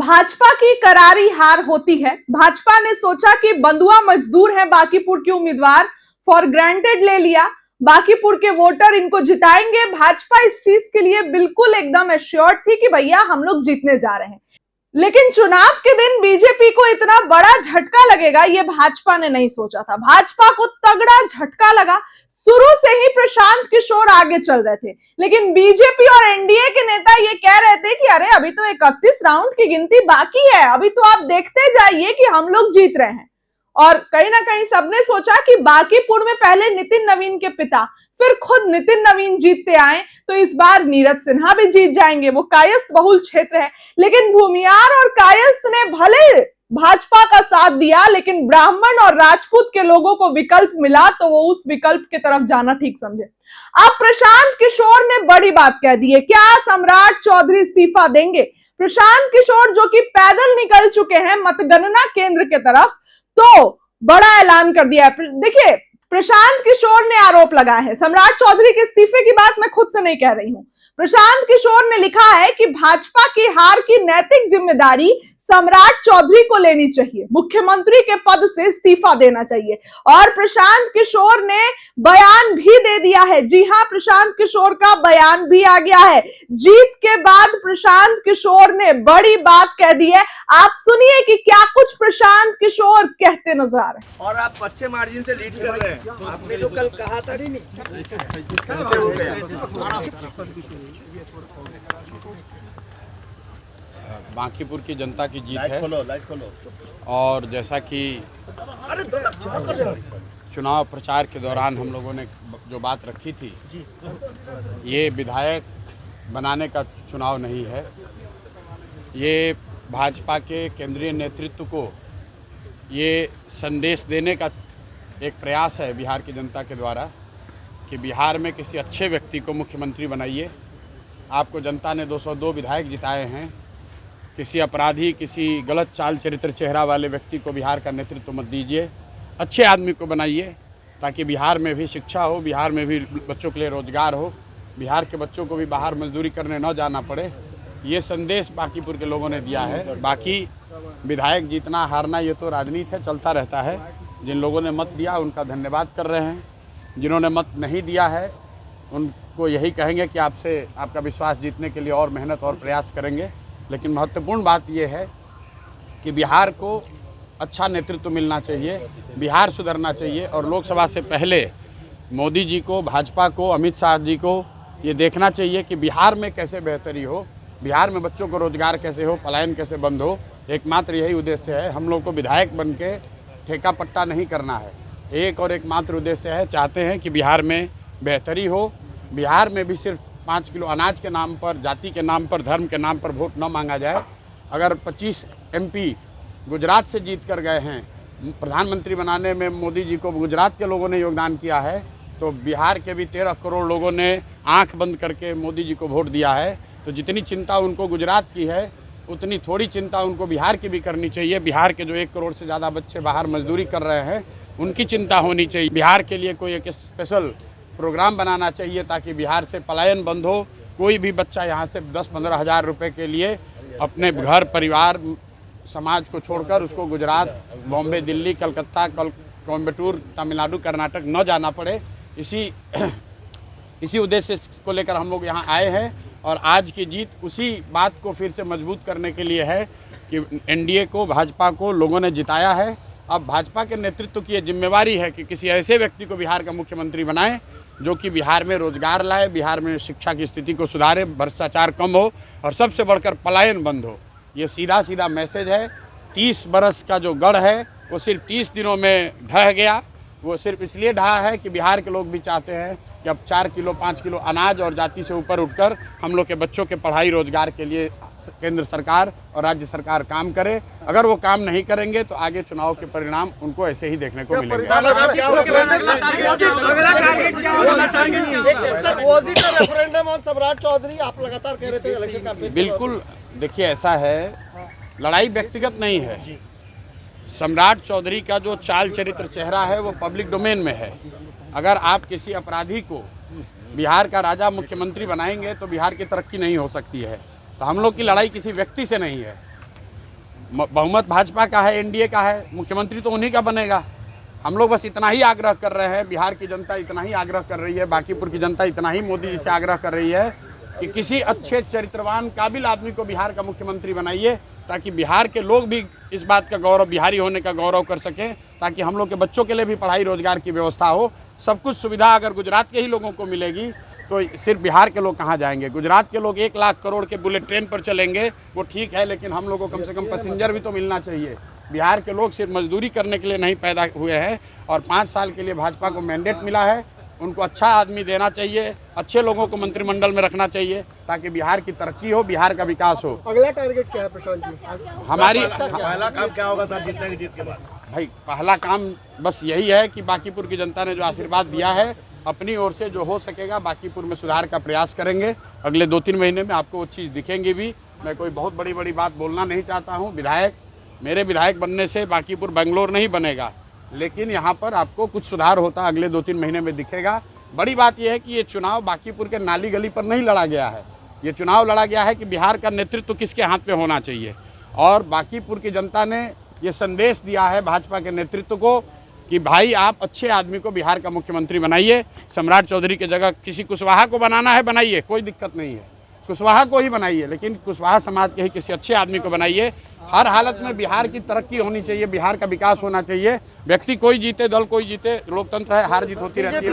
भाजपा की करारी हार होती है। भाजपा ने सोचा कि बंधुआ मजदूर हैं बांकीपुर के उम्मीदवार, फॉर ग्रांटेड ले लिया। बांकीपुर के वोटर इनको जिताएंगे। भाजपा इस चीज के लिए बिल्कुल एकदम एश्योर्ड थी कि भैया हम लोग जीतने जा रहे हैं। लेकिन चुनाव के दिन बीजेपी को इतना बड़ा झटका लगेगा ये भाजपा ने नहीं सोचा था। भाजपा को तगड़ा झटका लगा। शुरू से ही प्रशांत किशोर आगे चल रहे थे, लेकिन बीजेपी और एनडीए के नेता ये कह रहे थे कि अरे अभी तो 31 राउंड की गिनती बाकी है, अभी तो आप देखते जाइए कि हम लोग जीत रहे हैं। और कहीं ना कहीं सबने सोचा कि बांकीपुर में पहले नितिन नवीन के पिता, फिर खुद नितिन नवीन जीतते आए तो इस बार नीरज सिन्हा भी जीत जाएंगे। वो कायस्थ बहुल क्षेत्र है, लेकिन भूमियार और कायस्थ ने भले भाजपा का साथ दिया, लेकिन ब्राह्मण और राजपूत के लोगों को विकल्प मिला तो वो उस विकल्प की तरफ जाना ठीक समझे। अब प्रशांत किशोर ने बड़ी बात कह दी है। क्या सम्राट चौधरी इस्तीफा देंगे? प्रशांत किशोर जो कि पैदल निकल चुके हैं मतगणना केंद्र की तरफ, तो बड़ा ऐलान कर दिया है। देखिए, प्रशांत किशोर ने आरोप लगाया है, सम्राट चौधरी के इस्तीफे की बात मैं खुद से नहीं कह रही हूं। प्रशांत किशोर ने लिखा है कि भाजपा की हार की नैतिक जिम्मेदारी सम्राट चौधरी को लेनी चाहिए, मुख्यमंत्री के पद से इस्तीफा देना चाहिए। और प्रशांत किशोर ने बयान भी दे दिया है। जी हां, प्रशांत किशोर का बयान भी आ गया है। जीत के बाद प्रशांत किशोर ने बड़ी बात कह दी है। आप सुनिए कि क्या कुछ प्रशांत किशोर कहते नजर आ रहे हैं। और आप अच्छे मार्जिन से लीड कर रहे हैं। आपने जो कल कहा था नहीं हो गया। बांकीपुर की जनता की जीत है। लाइट खोलो। और जैसा कि चुनाव प्रचार के दौरान हम लोगों ने जो बात रखी थी, ये विधायक बनाने का चुनाव नहीं है। ये भाजपा के केंद्रीय नेतृत्व को ये संदेश देने का एक प्रयास है बिहार की जनता के द्वारा कि बिहार में किसी अच्छे व्यक्ति को मुख्यमंत्री बनाइए। आपको जनता ने 202 विधायक जिताए हैं। किसी अपराधी, किसी गलत चाल चरित्र चेहरा वाले व्यक्ति को बिहार का नेतृत्व मत दीजिए। अच्छे आदमी को बनाइए ताकि बिहार में भी शिक्षा हो, बिहार में भी बच्चों के लिए रोजगार हो, बिहार के बच्चों को भी बाहर मजदूरी करने न जाना पड़े। ये संदेश बांकीपुर के लोगों ने दिया है। बाकी विधायक जीतना हारना ये तो राजनीति है, चलता रहता है। जिन लोगों ने मत दिया उनका धन्यवाद कर रहे हैं। जिन्होंने मत नहीं दिया है उनको यही कहेंगे कि आपसे आपका विश्वास जीतने के लिए और मेहनत और प्रयास करेंगे। लेकिन महत्वपूर्ण बात यह है कि बिहार को अच्छा नेतृत्व मिलना चाहिए, बिहार सुधरना चाहिए। और लोकसभा से पहले मोदी जी को, भाजपा को, अमित शाह जी को ये देखना चाहिए कि बिहार में कैसे बेहतरी हो, बिहार में बच्चों को रोजगार कैसे हो, पलायन कैसे बंद हो। एकमात्र यही उद्देश्य है। हम लोग को विधायक बन के ठेका पट्टा नहीं करना है। एक और एकमात्र उद्देश्य है, चाहते हैं कि बिहार में बेहतरी हो। बिहार में भी सिर्फ 5 किलो अनाज के नाम पर, जाति के नाम पर, धर्म के नाम पर वोट न मांगा जाए। अगर 25 एमपी गुजरात से जीत कर गए हैं, प्रधानमंत्री बनाने में मोदी जी को गुजरात के लोगों ने योगदान किया है, तो बिहार के भी 13 करोड़ लोगों ने आंख बंद करके मोदी जी को वोट दिया है। तो जितनी चिंता उनको गुजरात की है, उतनी थोड़ी चिंता उनको बिहार की भी करनी चाहिए। बिहार के जो 1 करोड़ से ज़्यादा बच्चे बाहर मजदूरी कर रहे हैं, उनकी चिंता होनी चाहिए। बिहार के लिए कोई एक स्पेशल प्रोग्राम बनाना चाहिए ताकि बिहार से पलायन बंद हो। कोई भी बच्चा यहाँ से 10-15 हज़ार रुपये के लिए अपने घर, परिवार, समाज को छोड़कर उसको गुजरात, बॉम्बे, दिल्ली, कलकत्ता, कोयम्बटूर, तमिलनाडु, कर्नाटक न जाना पड़े। इसी उद्देश्य को लेकर हम लोग यहाँ आए हैं। और आज की जीत उसी बात को फिर से मजबूत करने के लिए है कि एनडीए को, भाजपा को लोगों ने जिताया है। अब भाजपा के नेतृत्व की ये जिम्मेवारी है कि किसी ऐसे व्यक्ति को बिहार का मुख्यमंत्री बनाएं जो कि बिहार में रोजगार लाए, बिहार में शिक्षा की स्थिति को सुधारे, भ्रष्टाचार कम हो और सबसे बढ़कर पलायन बंद हो। ये सीधा मैसेज है। 30 बरस का जो गढ़ है वो सिर्फ 30 दिनों में ढह गया। वो सिर्फ इसलिए ढहा है कि बिहार के लोग भी चाहते हैं कि अब 4 किलो 5 किलो अनाज और जाति से ऊपर उठकर हम लोग के बच्चों के पढ़ाई रोजगार के लिए केंद्र सरकार और राज्य सरकार काम करे। अगर वो काम नहीं करेंगे तो आगे चुनाव के परिणाम उनको ऐसे ही देखने को मिलेंगे। सम्राट चौधरी आप लगातार कह रहे थे इलेक्शन कैंपेन। बिल्कुल, देखिए ऐसा है, लड़ाई व्यक्तिगत नहीं है। सम्राट चौधरी का जो चाल चरित्र चेहरा है वो पब्लिक डोमेन में है। अगर आप किसी अपराधी को बिहार का राजा मुख्यमंत्री बनाएंगे तो बिहार की तरक्की नहीं हो सकती है। तो हम लोग की लड़ाई किसी व्यक्ति से नहीं है। बहुमत भाजपा का है, एनडीए का है, मुख्यमंत्री तो उन्हीं का बनेगा। हम लोग बस इतना ही आग्रह कर रहे हैं, बिहार की जनता इतना ही आग्रह कर रही है, बांकीपुर की जनता इतना ही मोदी जी से आग्रह कर रही है कि किसी अच्छे चरित्रवान काबिल आदमी को बिहार का मुख्यमंत्री बनाइए, ताकि बिहार के लोग भी इस बात का गौरव, बिहारी होने का गौरव कर सकें, ताकि हम लोग के बच्चों के लिए भी पढ़ाई रोजगार की व्यवस्था हो। सब कुछ सुविधा अगर गुजरात के ही लोगों को मिलेगी तो सिर्फ बिहार के लोग कहाँ जाएंगे। गुजरात के लोग 1 लाख करोड़ के बुलेट ट्रेन पर चलेंगे, वो ठीक है, लेकिन हम लोगों को कम से कम पैसेंजर भी तो मिलना चाहिए। बिहार के लोग सिर्फ मजदूरी करने के लिए नहीं पैदा हुए हैं, और 5 साल के लिए भाजपा को मैंडेट मिला है। उनको अच्छा आदमी देना चाहिए, अच्छे लोगों को मंत्रिमंडल में रखना चाहिए, ताकि बिहार की तरक्की हो, बिहार का विकास हो। अगला टारगेट क्या है प्रशांत जी? हमारी पहला काम क्या होगा सर जीतने की जीत के बाद? भाई पहला काम बस यही है कि बांकीपुर की जनता ने जो आशीर्वाद दिया है, अपनी ओर से जो हो सकेगा बांकीपुर में सुधार का प्रयास करेंगे। अगले 2-3 महीने में आपको वो चीज़ दिखेंगी भी। मैं कोई बहुत बड़ी बात बोलना नहीं चाहता हूँ। मेरे विधायक बनने से बांकीपुर बेंगलोर नहीं बनेगा, लेकिन यहाँ पर आपको कुछ सुधार होता अगले 2-3 महीने में दिखेगा। बड़ी बात यह है कि ये चुनाव बांकीपुर के नाली गली पर नहीं लड़ा गया है, ये चुनाव लड़ा गया है कि बिहार का नेतृत्व किसके हाथ में होना चाहिए। और बांकीपुर की जनता ने ये संदेश दिया है भाजपा के नेतृत्व को कि भाई आप अच्छे आदमी को बिहार का मुख्यमंत्री बनाइए। सम्राट चौधरी की जगह किसी कुशवाहा को बनाना है, बनाइए, कोई दिक्कत नहीं है, कुशवाहा को ही बनाइए, लेकिन कुशवाहा समाज के ही किसी अच्छे आदमी को बनाइए। हर हालत में बिहार की तरक्की होनी चाहिए, बिहार का विकास होना चाहिए। व्यक्ति कोई जीते, दल कोई जीते, लोकतंत्र है, हार जीत होती रहती है।